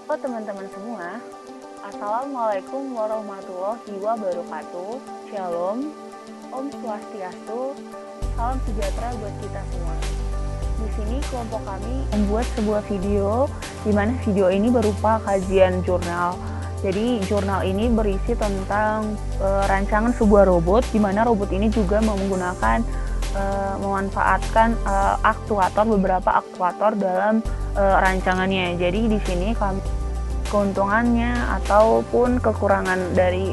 Halo teman-teman semua, Assalamualaikum warahmatullahi wabarakatuh. Shalom, Om Swastiastu, salam sejahtera buat kita semua. Di sini kelompok kami membuat sebuah video, di mana video ini berupa kajian jurnal. Jadi jurnal ini berisi tentang rancangan sebuah robot, di mana robot ini juga memanfaatkan beberapa aktuator dalam rancangannya. Jadi di sini keuntungannya ataupun kekurangan dari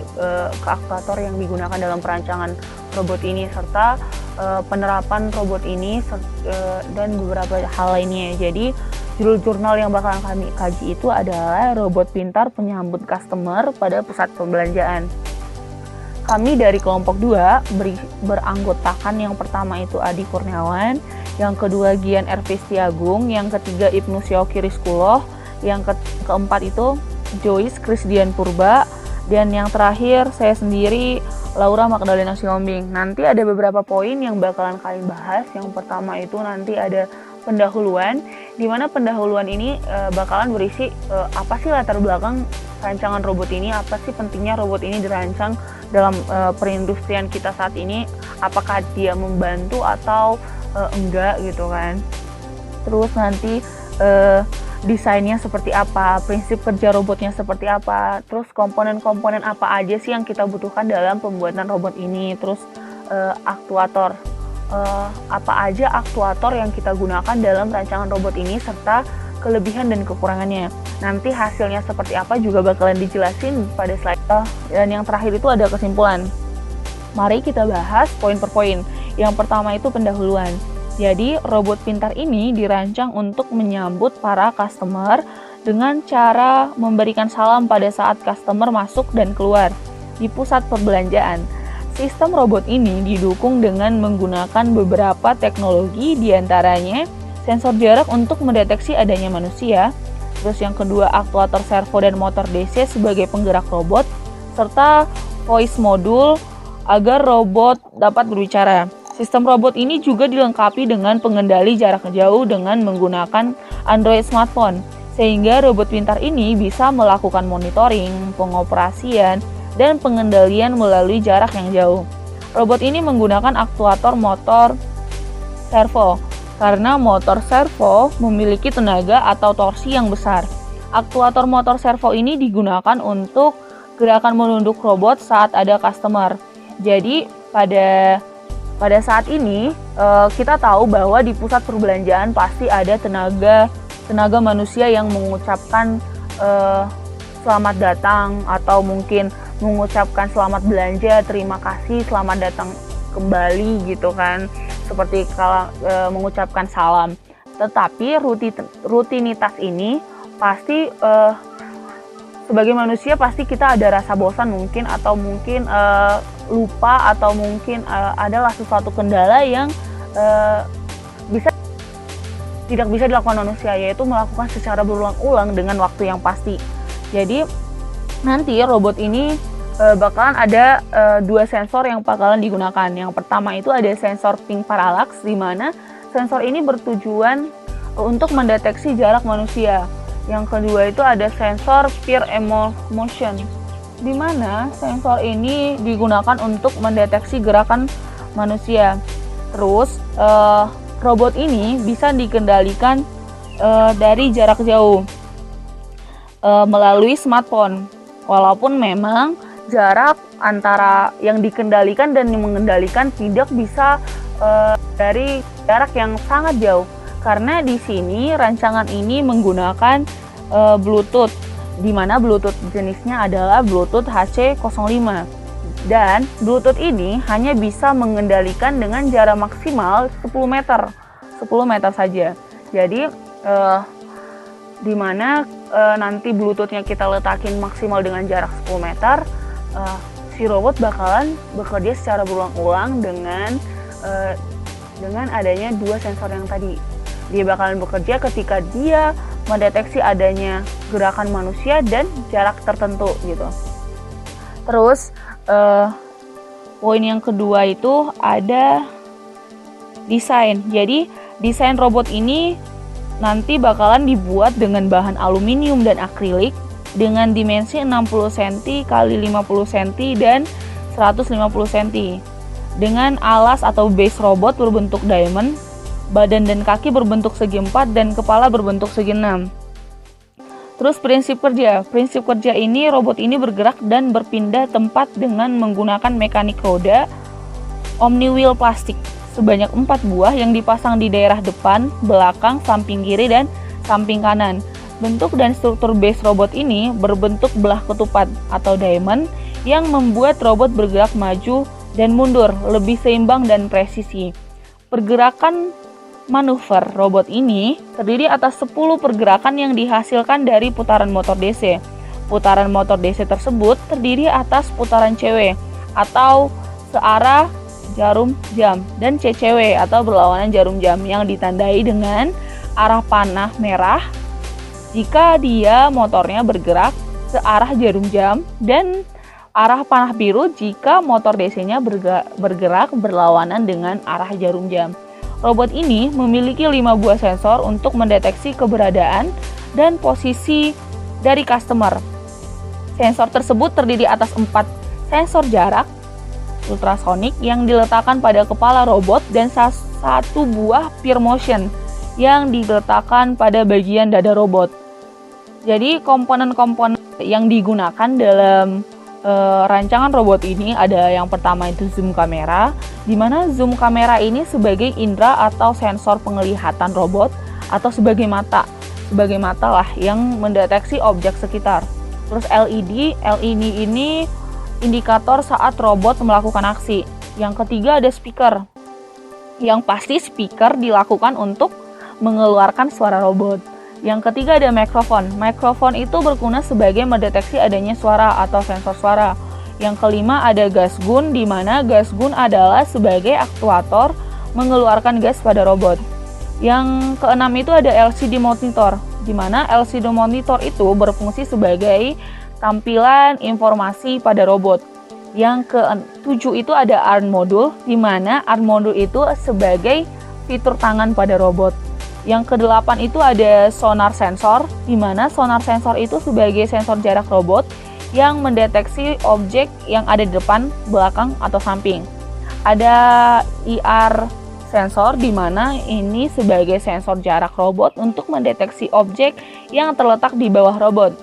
aktuator yang digunakan dalam perancangan robot ini, serta penerapan robot ini dan beberapa hal lainnya. Jadi judul jurnal yang bakalan kami kaji itu adalah robot pintar penyambut customer pada pusat perbelanjaan. Kami dari kelompok 2 beranggotakan yang pertama itu Adi Kurniawan, yang kedua Gian Ervisti Agung, yang ketiga Ibnu Syoki Rizkuloh, yang keempat itu Joyce Krisdian Purba, dan yang terakhir saya sendiri Laura Magdalena Siombing. Nanti ada beberapa poin yang bakalan kami bahas. Yang pertama itu nanti ada pendahuluan, di mana pendahuluan ini bakalan berisi apa sih latar belakang rancangan robot ini, apa sih pentingnya robot ini dirancang dalam perindustrian kita saat ini, apakah dia membantu atau enggak gitu kan. Terus nanti desainnya seperti apa, prinsip kerja robotnya seperti apa, terus komponen-komponen apa aja sih yang kita butuhkan dalam pembuatan robot ini, terus aktuator, apa aja aktuator yang kita gunakan dalam rancangan robot ini, serta kelebihan dan kekurangannya. Nanti hasilnya seperti apa juga bakalan dijelasin pada slide. Dan yang terakhir itu ada kesimpulan. Mari kita bahas poin per poin. Yang pertama itu pendahuluan. Jadi, robot pintar ini dirancang untuk menyambut para customer dengan cara memberikan salam pada saat customer masuk dan keluar di pusat perbelanjaan. Sistem robot ini didukung dengan menggunakan beberapa teknologi, diantaranya sensor jarak untuk mendeteksi adanya manusia, terus yang kedua aktuator servo dan motor DC sebagai penggerak robot, serta voice module agar robot dapat berbicara. Sistem robot ini juga dilengkapi dengan pengendali jarak jauh dengan menggunakan Android smartphone, sehingga robot pintar ini bisa melakukan monitoring, pengoperasian, dan pengendalian melalui jarak yang jauh. Robot ini menggunakan aktuator motor servo, karena motor servo memiliki tenaga atau torsi yang besar. Aktuator motor servo ini digunakan untuk gerakan menunduk robot saat ada customer. Jadi pada saat ini kita tahu bahwa di pusat perbelanjaan pasti ada tenaga manusia yang mengucapkan selamat datang, atau mungkin mengucapkan selamat belanja, terima kasih, selamat datang kembali gitu kan, seperti kalau mengucapkan salam. Tetapi rutinitas ini pasti sebagai manusia pasti kita ada rasa bosan mungkin, atau mungkin lupa, atau mungkin adalah sesuatu kendala yang tidak bisa dilakukan manusia, yaitu melakukan secara berulang-ulang dengan waktu yang pasti. Jadi nanti robot ini bakalan ada 2 sensor yang bakalan digunakan. Yang pertama itu ada sensor ping parallax, di mana sensor ini bertujuan untuk mendeteksi jarak manusia. Yang kedua itu ada sensor peer motion, di mana sensor ini digunakan untuk mendeteksi gerakan manusia. Terus robot ini bisa dikendalikan dari jarak jauh melalui smartphone. Walaupun memang jarak antara yang dikendalikan dan yang mengendalikan tidak bisa dari jarak yang sangat jauh, karena di sini rancangan ini menggunakan Bluetooth, di mana Bluetooth jenisnya adalah Bluetooth HC05, dan Bluetooth ini hanya bisa mengendalikan dengan jarak maksimal 10 meter saja. Jadi di mana nanti Bluetoothnya kita letakin maksimal dengan jarak 10 meter, si robot bakalan bekerja secara berulang-ulang dengan adanya 2 sensor yang tadi. Dia bakalan bekerja ketika dia mendeteksi adanya gerakan manusia dan jarak tertentu gitu. Terus poin yang kedua itu ada desain. Jadi desain robot ini nanti bakalan dibuat dengan bahan aluminium dan akrilik dengan dimensi 60 cm x 50 cm dan 150 cm. Dengan alas atau base robot berbentuk diamond, badan dan kaki berbentuk segi 4 dan kepala berbentuk segi 6. Terus prinsip kerja. Prinsip kerja ini, robot ini bergerak dan berpindah tempat dengan menggunakan mekanik roda omni-wheel plastik sebanyak 4 buah yang dipasang di daerah depan, belakang, samping kiri, dan samping kanan. Bentuk dan struktur base robot ini berbentuk belah ketupat atau diamond yang membuat robot bergerak maju dan mundur lebih seimbang dan presisi. Pergerakan manuver robot ini terdiri atas 10 pergerakan yang dihasilkan dari putaran motor DC. Putaran motor DC tersebut terdiri atas putaran CW atau searah jarum jam dan CCW atau berlawanan jarum jam yang ditandai dengan arah panah merah jika dia motornya bergerak searah jarum jam dan arah panah biru jika motor DC-nya bergerak berlawanan dengan arah jarum jam. Robot ini memiliki 5 buah sensor untuk mendeteksi keberadaan dan posisi dari customer. Sensor tersebut terdiri atas 4 sensor jarak ultrasonik yang diletakkan pada kepala robot dan 1 buah peer motion yang diletakkan pada bagian dada robot. Jadi komponen-komponen yang digunakan dalam rancangan robot ini ada yang pertama itu zoom kamera, di mana zoom kamera ini sebagai indera atau sensor penglihatan robot atau sebagai mata lah yang mendeteksi objek sekitar. Terus LED ini indikator saat robot melakukan aksi. Yang ketiga ada speaker. Yang pasti speaker dilakukan untuk mengeluarkan suara robot. Yang ketiga ada mikrofon. Mikrofon itu berguna sebagai mendeteksi adanya suara atau sensor suara. Yang kelima ada gas gun, di mana gas gun adalah sebagai aktuator mengeluarkan gas pada robot. Yang keenam itu ada LCD monitor, di mana LCD monitor itu berfungsi sebagai tampilan informasi pada robot. Yang ke-7 itu ada arm module, di mana arm module itu sebagai fitur tangan pada robot. Yang ke-8 itu ada sonar sensor, di mana sonar sensor itu sebagai sensor jarak robot yang mendeteksi objek yang ada di depan, belakang, atau samping. Ada IR sensor, di mana ini sebagai sensor jarak robot untuk mendeteksi objek yang terletak di bawah robot.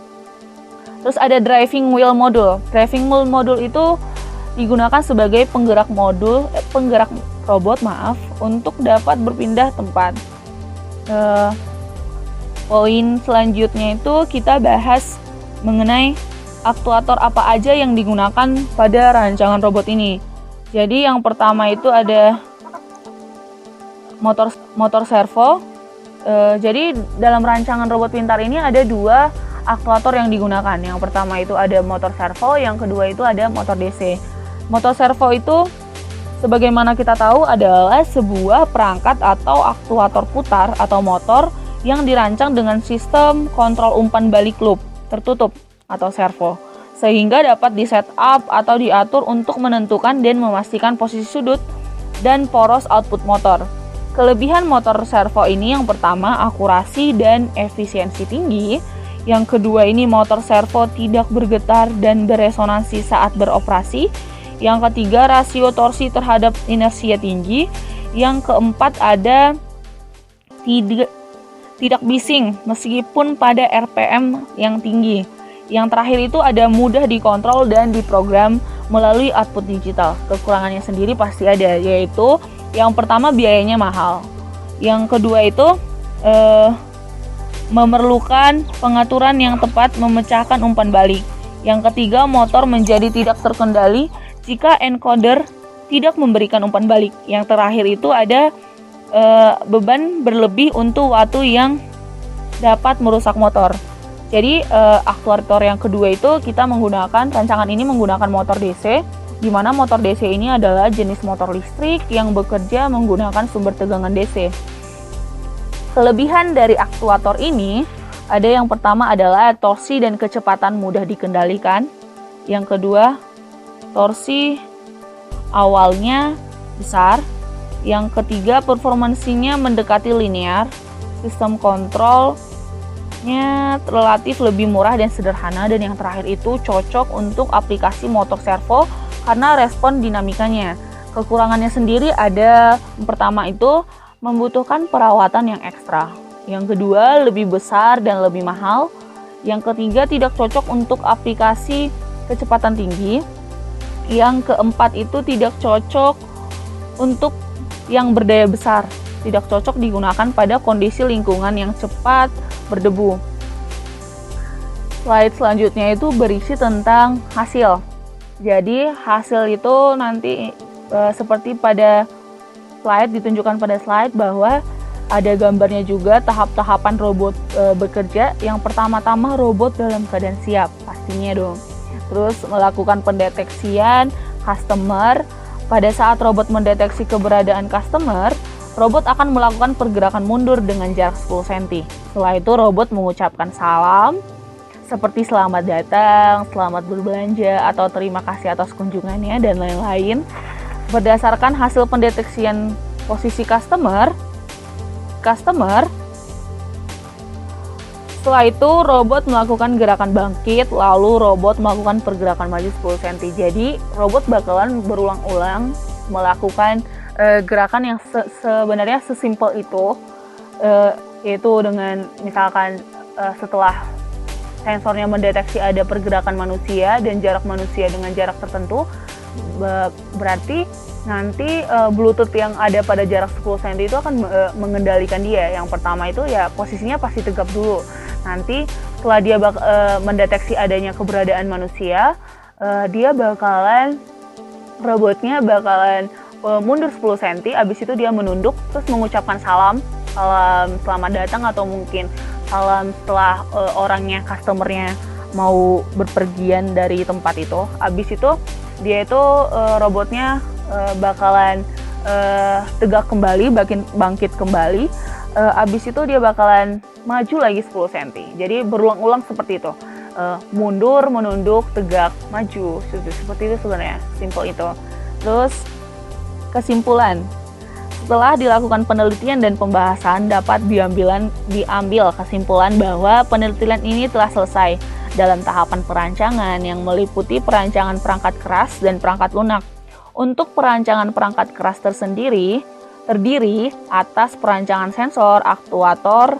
Terus ada driving wheel module. Driving wheel module itu digunakan sebagai penggerak robot untuk dapat berpindah tempat. Poin selanjutnya itu kita bahas mengenai aktuator apa aja yang digunakan pada rancangan robot ini. Jadi yang pertama itu ada motor servo. Jadi dalam rancangan robot pintar ini ada 2 aktuator yang digunakan. Yang pertama itu ada motor servo, yang kedua itu ada motor DC. Motor servo itu sebagaimana kita tahu adalah sebuah perangkat atau aktuator putar atau motor yang dirancang dengan sistem kontrol umpan balik loop tertutup atau servo, sehingga dapat di-setup atau diatur untuk menentukan dan memastikan posisi sudut dan poros output motor. Kelebihan motor servo ini yang pertama akurasi dan efisiensi tinggi. Yang kedua ini motor servo tidak bergetar dan beresonansi saat beroperasi. Yang ketiga rasio torsi terhadap inersia tinggi. Yang keempat ada tidak bising meskipun pada RPM yang tinggi. Yang terakhir itu ada mudah dikontrol dan diprogram melalui output digital. Kekurangannya sendiri pasti ada, yaitu yang pertama biayanya mahal. Yang kedua itu memerlukan pengaturan yang tepat memecahkan umpan balik. Yang ketiga, motor menjadi tidak terkendali jika encoder tidak memberikan umpan balik. Yang terakhir itu ada beban berlebih untuk waktu yang dapat merusak motor. Jadi aktuator yang kedua itu kita menggunakan, rancangan ini menggunakan motor DC, di mana motor DC ini adalah jenis motor listrik yang bekerja menggunakan sumber tegangan DC. Kelebihan dari aktuator ini ada yang pertama adalah torsi dan kecepatan mudah dikendalikan. Yang kedua, torsi awalnya besar. Yang ketiga, performansinya mendekati linear. sistem kontrolnya relatif lebih murah dan sederhana, dan yang terakhir itu cocok untuk aplikasi motor servo karena respon dinamikanya. Kekurangannya sendiri ada, pertama itu membutuhkan perawatan yang ekstra. Yang kedua, lebih besar dan lebih mahal. Yang ketiga, tidak cocok untuk aplikasi kecepatan tinggi. Yang keempat itu tidak cocok untuk yang berdaya besar. Tidak cocok digunakan pada kondisi lingkungan yang cepat berdebu. Slide selanjutnya itu berisi tentang hasil. Jadi hasil itu nanti seperti pada slide, ditunjukkan pada slide bahwa ada gambarnya juga tahap-tahapan robot bekerja. Yang pertama-tama robot dalam keadaan siap, pastinya dong. Terus melakukan pendeteksian customer. Pada saat robot mendeteksi keberadaan customer, robot akan melakukan pergerakan mundur dengan jarak 10 cm. Setelah itu robot mengucapkan salam seperti selamat datang, selamat berbelanja, atau terima kasih atas kunjungannya, dan lain-lain. Berdasarkan hasil pendeteksian posisi customer, setelah itu robot melakukan gerakan bangkit, lalu robot melakukan pergerakan maju 10 cm. Jadi robot bakalan berulang-ulang melakukan gerakan yang sebenarnya sesimpel itu, yaitu dengan misalkan setelah sensornya mendeteksi ada pergerakan manusia dan jarak manusia dengan jarak tertentu, berarti nanti Bluetooth yang ada pada jarak 10 cm itu akan mengendalikan dia. Yang pertama itu ya posisinya pasti tegap dulu. Nanti setelah dia mendeteksi adanya keberadaan manusia, robotnya bakalan mundur 10 cm, habis itu dia menunduk terus mengucapkan salam selamat datang, atau mungkin salam setelah orangnya, customernya mau berpergian dari tempat itu. Habis itu dia itu robotnya bakalan tegak kembali, bangkit kembali. Habis itu dia bakalan maju lagi 10 cm. Jadi berulang-ulang seperti itu. Mundur, menunduk, tegak, maju. Seperti itu sebenarnya, simple itu. Terus kesimpulan. Setelah dilakukan penelitian dan pembahasan, dapat diambil kesimpulan bahwa penelitian ini telah selesai dalam tahapan perancangan yang meliputi perancangan perangkat keras dan perangkat lunak. Untuk perancangan perangkat keras terdiri atas perancangan sensor, aktuator,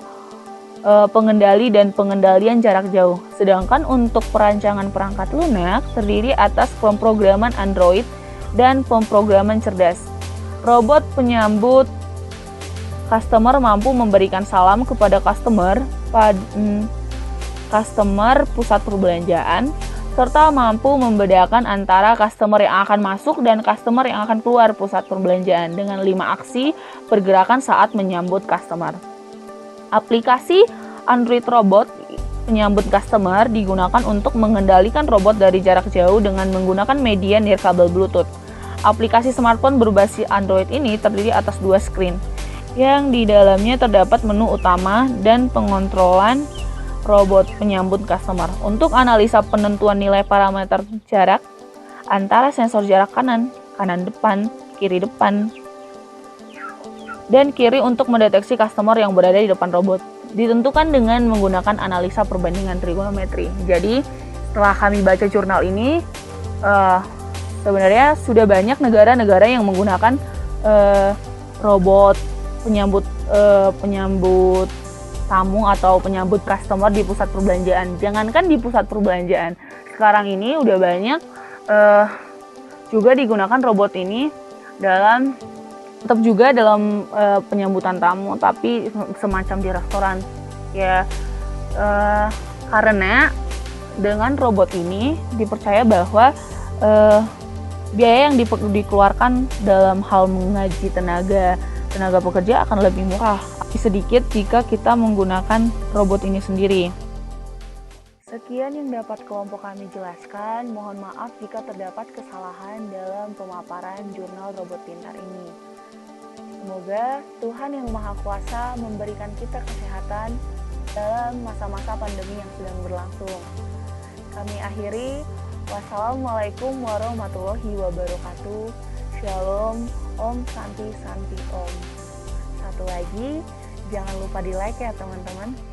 pengendali, dan pengendalian jarak jauh. Sedangkan untuk perancangan perangkat lunak terdiri atas pemrograman Android dan pemrograman cerdas. Robot penyambut customer mampu memberikan salam kepada customer pusat perbelanjaan, serta mampu membedakan antara customer yang akan masuk dan customer yang akan keluar pusat perbelanjaan dengan 5 aksi pergerakan saat menyambut customer. Aplikasi Android Robot penyambut customer digunakan untuk mengendalikan robot dari jarak jauh dengan menggunakan media nirkabel Bluetooth. Aplikasi smartphone berbasis Android ini terdiri atas 2 screen, yang di dalamnya terdapat menu utama dan pengontrolan robot penyambut customer. Untuk analisa penentuan nilai parameter jarak antara sensor jarak kanan depan, kiri depan, dan kiri untuk mendeteksi customer yang berada di depan robot, ditentukan dengan menggunakan analisa perbandingan trigonometri. Jadi setelah kami baca jurnal ini, sebenarnya sudah banyak negara-negara yang menggunakan robot penyambut tamu atau penyambut customer di pusat perbelanjaan. Jangankan di pusat perbelanjaan, sekarang ini udah banyak juga digunakan robot ini tetap juga dalam penyambutan tamu, tapi semacam di restoran ya, karena dengan robot ini dipercaya bahwa biaya yang dikeluarkan dalam hal mengaji tenaga pekerja akan lebih murah sedikit jika kita menggunakan robot ini sendiri. Sekian yang dapat kelompok kami jelaskan. Mohon maaf jika terdapat kesalahan dalam pemaparan jurnal robot pintar ini. Semoga Tuhan yang Maha Kuasa memberikan kita kesehatan dalam masa-masa pandemi yang sedang berlangsung. Kami akhiri. Wassalamualaikum warahmatullahi wabarakatuh. Shalom, Om Santi Santi Om. Satu lagi, Jangan lupa di like ya teman-teman.